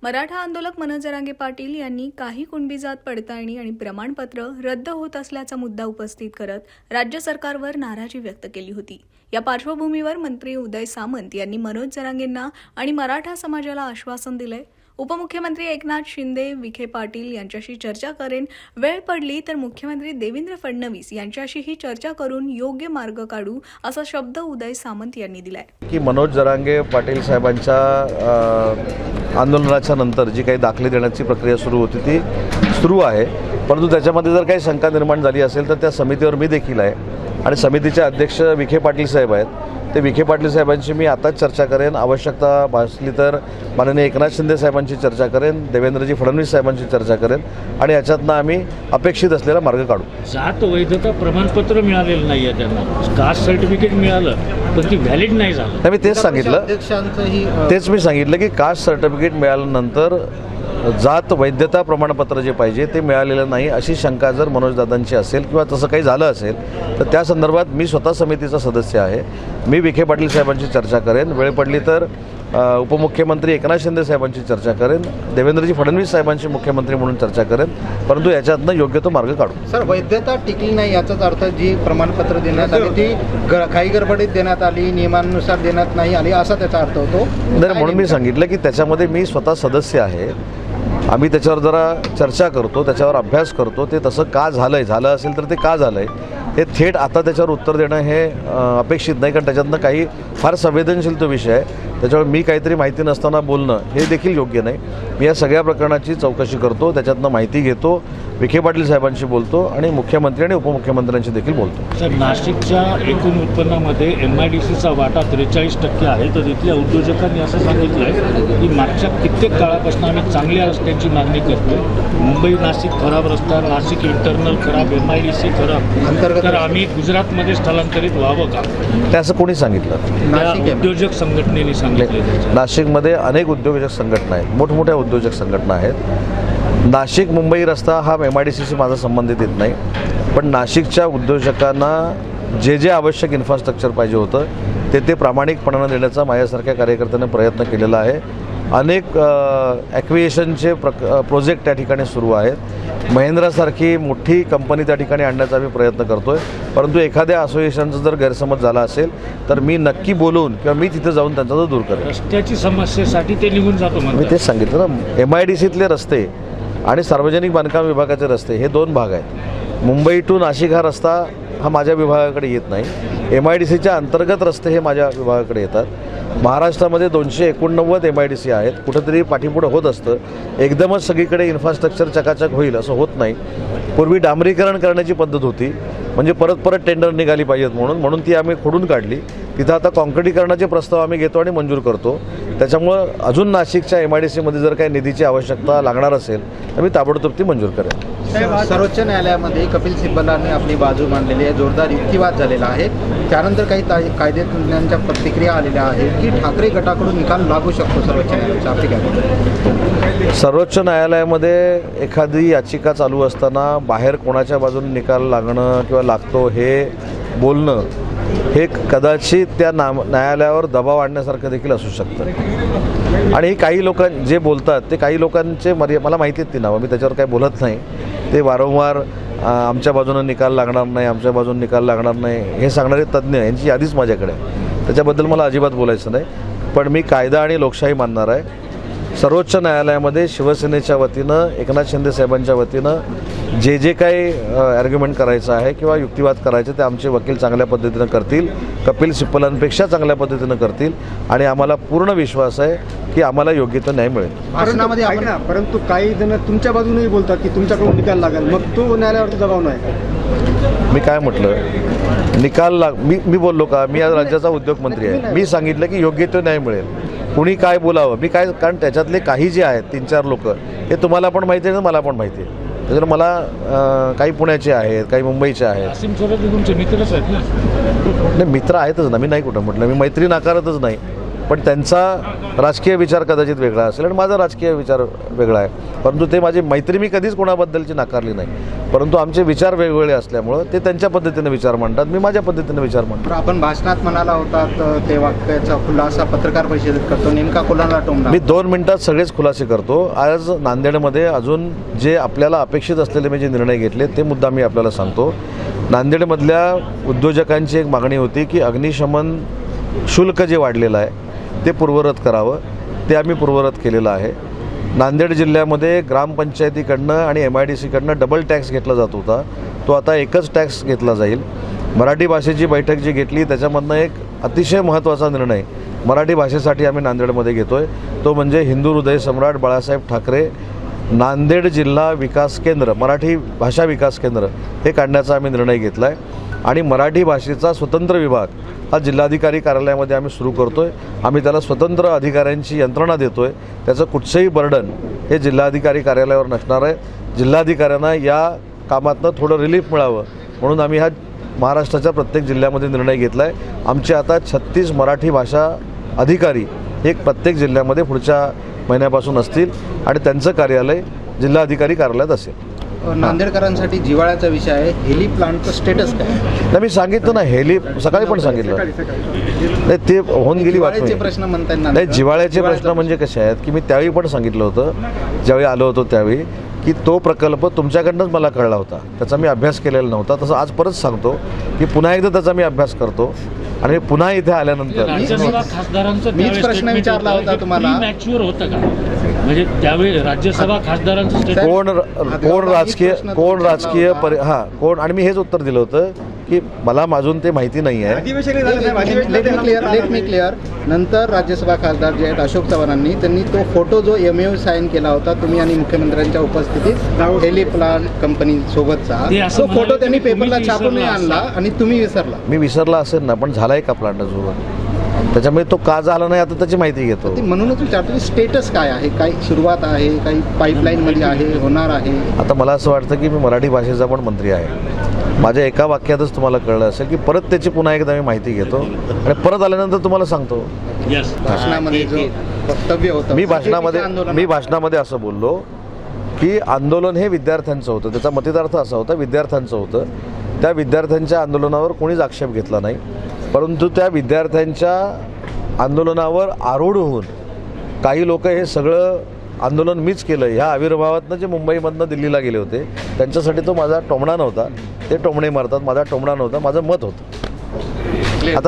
मराठा आंदोलक मनोज जरांगे पाटील यांनी काही कुणबी जात पडताळणी आणि प्रमाणपत्र रद्द होत असल्याचा मुद्दा उपस्थित करत राज्य सरकारवर नाराजी व्यक्त केली होती। या पार्श्वभूमीवर मंत्री उदय सामंत यांनी मनोज जरांगेंना आणि मराठा समाजाला आश्वासन दिले। उपमुख्यमंत्री एकनाथ शिंदे विखे पाटील यांच्याशी चर्चा करेन, वेळ पडली तर मुख्यमंत्री देवेंद्र फडणवीस यांच्याशीही चर्चा करून योग्य मार्ग काढू असा शब्द उदय सामंत यांनी दिलाय। की मनोज जरांगे पाटील साहेबांच्या आंदोलनाच्या नंतर जी काही दाखले देण्याची प्रक्रिया सुरू होती ती सुरू आहे, परंतु त्याच्यामध्ये जर काही शंका निर्माण झाली असेल तर त्या समितीवर मी देखील आहे आणि समितीचे अध्यक्ष विखे पाटील साहेब आहेत। ते विखे पाटील साहेबांची मी आताच चर्चा करेन, आवश्यकता भासली तर माननीय एकनाथ शिंदे साहेबांची चर्चा करेन, देवेंद्रजी फडणवीस साहेबांची चर्चा करेन आणि याच्यातनं आम्ही अपेक्षित असलेला मार्ग काढू। जात वैधता प्रमाणपत्र मिळालेलं नाही आहे, त्यांना कास्ट सर्टिफिकेट मिळालं पण ती व्हॅलिड नाही झालं। मी तेच सांगितलं, तेच मी सांगितलं की कास्ट सर्टिफिकेट मिळाल्यानंतर जात वैधता प्रमाणपत्र जे पाहिजे ते मिळालेलं नाही अशी शंका जर मनोजदादांची असेल किंवा तसं काही झालं असेल तर त्या संदर्भात मी स्वतः समितीचा सदस्य आहे। मी विखे पाटील साहेबांची चर्चा करेन, वेळ पडली तर उपमुख्यमंत्री एकनाथ शिंदे साहेबांची चर्चा करेन, देवेंद्रजी फडणवीस साहेबांची मुख्यमंत्री म्हणून चर्चा करेन, परंतु याच्यातनं योग्य तो मार्ग काढू। सर, वैधता टिकली नाही याचाच अर्थ जी प्रमाणपत्र देण्यात आली ती काही गडबडीत देण्यात आली, नियमानुसार देण्यात नाही आली असा त्याचा अर्थ होतो। नाही, म्हणून मी सांगितलं की त्याच्यामध्ये मी स्वतः सदस्य आहे, आम्ही त्याच्यावर जरा चर्चा करतो, त्याच्यावर अभ्यास करतो, ते तसं का झालं असेल तर ते का झालंय हे थेट आता त्याच्यावर उत्तर देणं हे अपेक्षित नाही, कारण त्याच्यातनं काही फार संवेदनशील तो विषय आहे, त्याच्यावर मी काहीतरी माहिती नसताना बोलणं हे देखील योग्य नाही। मी या सगळ्या प्रकरणाची चौकशी करतो, त्याच्यातनं माहिती घेतो, विखे पाटील साहेबांशी बोलतो आणि मुख्यमंत्री आणि उपमुख्यमंत्र्यांशी देखील बोलतो। सर, नाशिकच्या एकूण उत्पन्नामध्ये MIDCचा वाटा 43% आहे, तर इथल्या उद्योजकांनी असं सांगितलं आहे की मागच्या कित्येक काळापासून आम्ही चांगल्या रस्त्यांची मागणी करतोय, मुंबई नाशिक खराब रस्ता, नाशिक इंटरनल खराब, MIDC खराब, तर आम्ही गुजरातमध्ये स्थलांतरित व्हावं का? ते असं कोणी सांगितलं? उद्योजक संघटनेने सांगितलं। नाशिकमध्ये अनेक उद्योजक संघटना आहेत, मोठमोठ्या उद्योजक संघटना आहेत। नाशिक मुंबई रस्ता हा MIDCशी माझा संबंधित येत नाही, पण नाशिकच्या उद्योजकांना जे आवश्यक इन्फ्रास्ट्रक्चर पाहिजे होतं ते प्रामाणिकपणानं देण्याचा माझ्यासारख्या कार्यकर्त्यांनी प्रयत्न केलेला आहे। अनेक ॲक्विएशनचे प्रोजेक्ट त्या ठिकाणी सुरू आहेत, महिंद्रासारखी मोठी कंपनी त्या ठिकाणी आणण्याचा आम्ही प्रयत्न करतो आहे, परंतु एखाद्या असोसिएशनचा जर गैरसमज झाला असेल तर मी नक्की बोलवून किंवा मी तिथे जाऊन त्यांचा तो दूर करेन। रस्त्याची समस्येसाठी ते निघून जातो म्हणतात। मी तेच सांगितलं ना, MIDCतले रस्ते आणि सार्वजनिक बांधकाम विभागाचे रस्ते हे दोन भाग आहेत। मुंबई टू नाशिक हा रस्ता हा माझ्या विभागाकडे येत नाही, MIDCच्या अंतर्गत रस्ते हे माझ्या विभागाकडे येतात। महाराष्ट्रामध्ये 289 MIDC आहेत, कुठंतरी पाठीपुढं होत असतं, एकदमच सगळीकडे इन्फ्रास्ट्रक्चर चकाचक होईल असं होत नाही। पूर्वी डांबरीकरण करण्याची पद्धत होती, म्हणजे परत टेंडर निघाली पाहिजेत म्हणून ती आम्ही खोडून काढली। तिथं आता कॉन्क्रिटीकरणाचे प्रस्ताव आम्ही घेतो आणि मंजूर करतो, त्याच्यामुळं अजून नाशिकच्या MIDCमध्ये जर काही निधीची आवश्यकता लागणार असेल तर मी ताबडतोब ती मंजूर करेन। सर्वोच्च न्यायालयामध्ये कपिल सिब्बलांनी आपली बाजू मांडलेली आहे, जोरदार युक्तिवाद झालेला आहे, त्यानंतर काही कायदेतज्ञांच्या प्रतिक्रिया आलेल्या आहेत की ठाकरे गटाकडून निकाल लागू शकतो सर्वोच्च न्यायालयाचा, आपली काय? सर्वोच्च न्यायालयामध्ये एखादी याचिका चालू असताना बाहेर कोणाच्या बाजूने निकाल लागणं किंवा लागतो हे बोलणं हे कदाचित त्या न्यायालयावर दबाव आणण्यासारखं देखील असू शकतं आणि काही लोक जे बोलतात ते काही लोकांचे मला माहिती आहेत ती नावं, मी त्याच्यावर काही बोलत नाही। ते वारंवार आमच्या बाजूनं निकाल लागणार नाही, आमच्या बाजूनं निकाल लागणार नाही हे सांगणारे तज्ज्ञ यांची यादीच माझ्याकडे आहे, त्याच्याबद्दल मला अजिबात बोलायचं नाही। पण मी कायदा आणि लोकशाही मानणार आहे। सर्वोच्च न्यायालयामध्ये शिवसेनेच्या वतीनं एकनाथ शिंदे साहेबांच्या वतीनं जे काही आर्ग्युमेंट करायचं आहे किंवा युक्तिवाद करायचे ते आमचे वकील चांगल्या पद्धतीनं करतील, कपिल सिब्बलांपेक्षा चांगल्या पद्धतीनं करतील आणि आम्हाला पूर्ण विश्वास आहे की आम्हाला योग्य तो न्याय मिळेल। भाषणामध्ये परंतु काही जण तुमच्या बाजूनही बोलतात की तुमच्याकडून निकाल लागेल, मग तो न्यायालयावरती दबाव नाही। मी काय म्हटलं, निकाल मी बोललो का? मी आज राज्याचा उद्योगमंत्री आहे, मी सांगितलं की योग्य तो न्याय मिळेल। कुणी काय बोलावं मी काय, कारण त्याच्यातले काही जे आहेत 3-4 लोक हे तुम्हाला पण माहिती आहे, मला पण माहिती आहे, त्याच्यावर मला काही पुण्याचे आहेत, काही मुंबईचे आहेत। असीम स्वराज तुमचे मित्रच आहेत ना? नाही, मित्र आहेतच ना, मी नाही कुठं म्हटलं, मी मैत्री नाकारतच नाही, पण त्यांचा राजकीय विचार कदाचित वेगळा असेल आणि माझा राजकीय विचार वेगळा आहे. परंतु ते माझी मैत्री मी कधीच कोणाबद्दलची नाकारली नाही, परंतु आमचे विचार वेगवेगळे असल्यामुळं ते त्यांच्या पद्धतीने विचार मांडतात, मी माझ्या पद्धतीने विचार मांडतो. तर आपण भाषणात म्हणाला होता ते वाक्याचा खुलासा पत्रकार परिषदेत करतो, नेमका कोणाला टोमला? मी 2 मिनिटात सगळेच खुलासे करतो. आज नांदेडमध्ये अजून जे आपल्याला अपेक्षित असलेले मी जे निर्णय घेतले ते मुद्दा मी आपल्याला सांगतो. नांदेडमधल्या उद्योजकांची एक मागणी होती की अग्निशमन शुल्क जे वाढलेलं आहे ते पूर्ववत करावं, ते आम्ही पूर्ववत केलेलं आहे. नांदेड जिल्ह्यामध्ये ग्रामपंचायतीकडनं आणि MIDCकडनं डबल टॅक्स घेतला जात होता, तो आता एकच टॅक्स घेतला जाईल. मराठी भाषेची बैठक जी घेतली त्याच्यामधनं एक अतिशय महत्त्वाचा निर्णय मराठी भाषेसाठी आम्ही नांदेडमध्ये घेतो आहे, तो म्हणजे हिंदू हृदय सम्राट बाळासाहेब ठाकरे नांदेड जिल्हा विकास केंद्र, मराठी भाषा विकास केंद्र हे काढण्याचा आम्ही निर्णय घेतला आहे. आणि मराठी भाषेचा स्वतंत्र विभाग हा जिल्हाधिकारी कार्यालयामध्ये आम्ही सुरू करतो आहे. आम्ही त्याला स्वतंत्र अधिकाऱ्यांची यंत्रणा देतो आहे. त्याचं कुठचंही बर्डन हे जिल्हाधिकारी कार्यालयावर नसणार आहे. जिल्हाधिकाऱ्यांना या कामातनं थोडं रिलीफ मिळावं म्हणून आम्ही हा महाराष्ट्राच्या प्रत्येक जिल्ह्यामध्ये निर्णय घेतला आहे. आमचे आता 36 मराठी भाषा अधिकारी हे प्रत्येक जिल्ह्यामध्ये पुढच्या महिन्यापासून असतील आणि त्यांचं कार्यालय जिल्हाधिकारी कार्यालयात असेल. नांदेडकरांसाठी जिव्हाळ्याचा विषय आहे, हेली प्लांटचं स्टेटस काय? नाही, मी सांगितलं ना, हेली सकाळी पण सांगितलं नाही, ते होऊन गेली जिव्हाळ्याचे बातमी. प्रश्न म्हणताय नाही, नांदेडकर. जिव्हाळ्याचे प्रश्न म्हणजे कसे आहेत की मी त्यावेळी पण सांगितलं होतं, ज्यावेळी आलो होतो त्यावेळी, की तो प्रकल्प तुमच्याकडनंच मला कळला होता, त्याचा मी अभ्यास केलेला नव्हता. तसं आज परत सांगतो की पुन्हा एकदा त्याचा मी अभ्यास करतो आणि पुन्हा इथे आल्यानंतर राज्यसभा खासदारांचं मीच प्रश्न विचारला होता तुम्हाला. मॅच्युअर होतं का? म्हणजे त्यावेळी राज्यसभा खासदारांचं statement- कोण आणि मी हेच उत्तर दिलं होतं की मला अजून ते माहिती नाही आहे. अधिवेशन झालं साहेब, लेट मी क्लिअर. नंतर राज्यसभा खासदार जे आहेत अशोक चव्हाणांनी त्यांनी तो फोटो जो MOU साईन केला होता तुम्ही आणि मुख्यमंत्र्यांच्या उपस्थितीत हेली प्लांट कंपनी सोबतचा, ते असं तो फोटो म्हणाले त्यांनी की तुम्ही पेपरला छापून विसरला आणला असाल. आणि तुम्ही विसरला. मी विसरला असेल ना, पण झालाय का प्लांट अजून, त्याच्यामुळे तो का झाला नाही आता त्याची माहिती घेतो. ते म्हणूनच विचारतो की स्टेटस काय आहे, काही सुरुवात आहे, काही पाईपलाईनमध्ये आहे, होणार आहे? आता मला असं वाटतं की मी मराठी भाषेचा पण मंत्री आहे. माझ्या एका वाक्यातच तुम्हाला कळलं असेल की परत त्याची पुन्हा एकदा मी माहिती घेतो आणि परत आल्यानंतर तुम्हाला सांगतो. Yes. भाषणामध्ये जो वक्तव्य होतं मी भाषणामध्ये असं बोललो की आंदोलन हे विद्यार्थ्यांचं होतं, त्याचा मतितार्थ असा होता विद्यार्थ्यांचं होतं. त्या विद्यार्थ्यांच्या आंदोलनावर कोणीच आक्षेप घेतला नाही, परंतु त्या विद्यार्थ्यांच्या आंदोलनावर आरूढ होऊन काही लोक हे सगळं आंदोलन मीच केलं ह्या आविर्भावातनं जे मुंबईमधनं दिल्लीला गेले होते त्यांच्यासाठी तो माझा टोमणा नव्हता. ते टोमणे मारतात, माझा टोमणा नव्हता, माझं मत होतं.